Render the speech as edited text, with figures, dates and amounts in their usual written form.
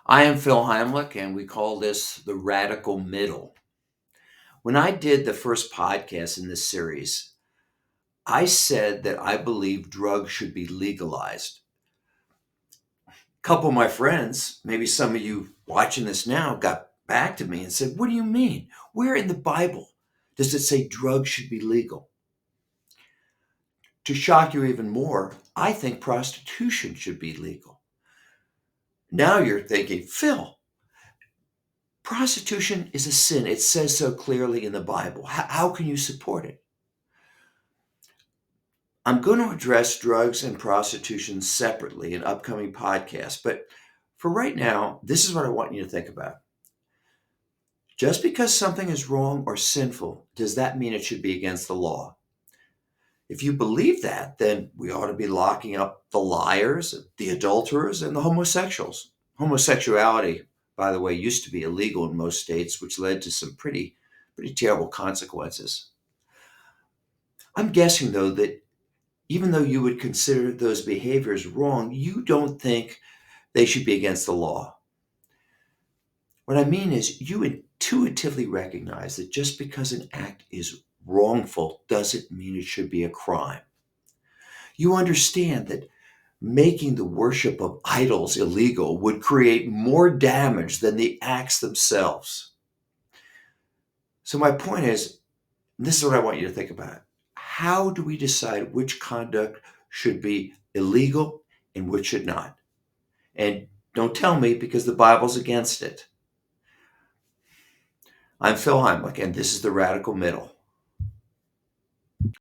I am Phil Heimlich, and we call this the radical middle. When I did the first podcast in this series, I said that I believe drugs should be legalized. A couple of my friends, maybe some of you watching this now, got back to me and said, "What do you mean? Where in the Bible does it say drugs should be legal?" To shock you even more, I think prostitution should be legal. Now you're thinking, Phil, prostitution is a sin. It says so clearly in the Bible. How can you support it? I'm going to address drugs and prostitution separately in upcoming podcasts, but for right now, this is what I want you to think about. Just because something is wrong or sinful, does that mean it should be against the law? If you believe that, then we ought to be locking up the liars, the adulterers, and the homosexuals. Homosexuality, by the way, used to be illegal in most states, which led to some pretty terrible consequences. I'm guessing, though, that even though you would consider those behaviors wrong, you don't think they should be against the law. What I mean is, you intuitively recognize that just because an act is wrongful doesn't mean it should be a crime. You understand that making the worship of idols illegal would create more damage than the acts themselves. So my point is, this is what I want you to think about. How do we decide which conduct should be illegal and which should not? And don't tell me because the Bible's against it. I'm Phil Heimlich, and this is the Radical Middle.